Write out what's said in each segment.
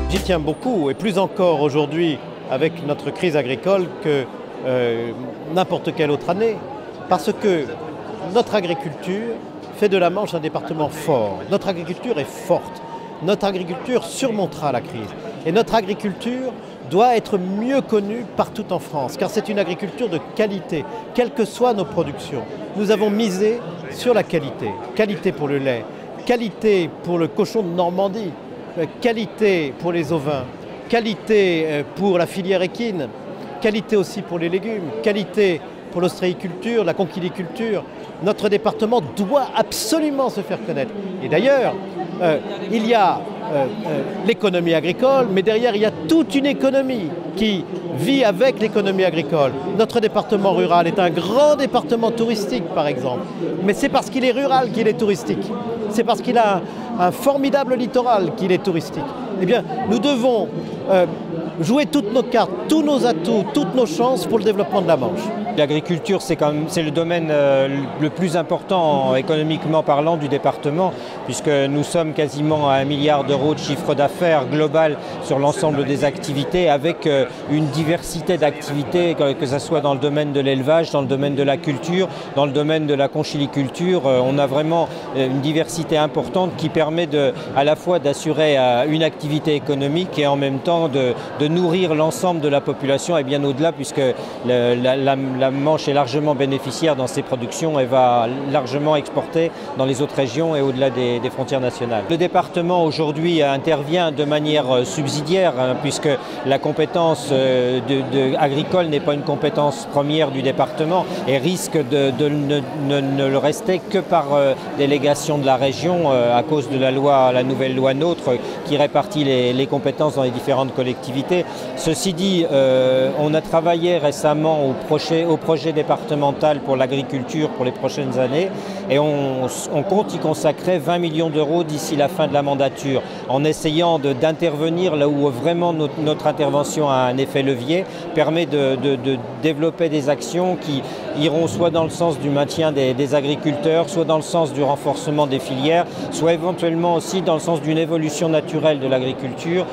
J'y tiens beaucoup, et plus encore aujourd'hui avec notre crise agricole que n'importe quelle autre année, parce que notre agriculture fait de la Manche un département fort. Notre agriculture est forte. Notre agriculture surmontera la crise. Et notre agriculture doit être mieux connue partout en France, car c'est une agriculture de qualité, quelles que soient nos productions. Nous avons misé sur la qualité. Qualité pour le lait, qualité pour le cochon de Normandie, qualité pour les ovins, qualité pour la filière équine, qualité aussi pour les légumes, qualité pour l'ostréiculture, la conchiliculture. Notre département doit absolument se faire connaître. Et d'ailleurs, il y a l'économie agricole, mais derrière, il y a toute une économie qui vit avec l'économie agricole. Notre département rural est un grand département touristique, par exemple. Mais c'est parce qu'il est rural qu'il est touristique. C'est parce qu'il a un formidable littoral qu'il est touristique. Eh bien, nous devons jouer toutes nos cartes, tous nos atouts, toutes nos chances pour le développement de la Manche. L'agriculture, c'est le domaine le plus important économiquement parlant du département, puisque nous sommes quasiment à 1 milliard d'euros de chiffre d'affaires global sur l'ensemble des activités, avec une diversité d'activités, que ce soit dans le domaine de l'élevage, dans le domaine de la culture, dans le domaine de la conchiliculture. On a vraiment une diversité importante qui permet à la fois d'assurer une activité économique et en même temps de nourrir l'ensemble de la population, et bien au-delà, puisque la Manche est largement bénéficiaire dans ses productions et va largement exporter dans les autres régions et au-delà des frontières nationales. Le département aujourd'hui intervient de manière subsidiaire, puisque la compétence agricole n'est pas une compétence première du département et risque de ne le rester que par délégation de la région à cause de la nouvelle loi NOTRe qui répartit les compétences dans les différentes collectivités. Ceci dit, on a travaillé récemment au projet départemental pour l'agriculture pour les prochaines années et on compte y consacrer 20 millions d'euros d'ici la fin de la mandature, en essayant d'intervenir là où vraiment notre intervention a un effet levier, permet de développer des actions qui iront soit dans le sens du maintien des agriculteurs, soit dans le sens du renforcement des filières, soit éventuellement aussi dans le sens d'une évolution naturelle de l'agriculture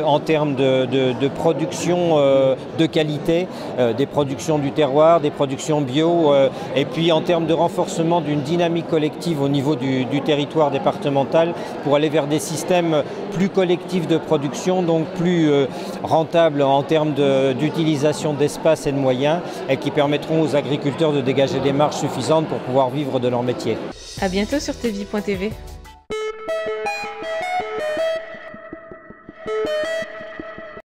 en termes de production de qualité, des productions du terroir, des productions bio, et puis en termes de renforcement d'une dynamique collective au niveau du territoire départemental pour aller vers des systèmes plus collectifs de production, donc plus rentables en termes d'utilisation d'espace et de moyens, et qui permettront aux agriculteurs de dégager des marges suffisantes pour pouvoir vivre de leur métier. À bientôt sur tvie.tv.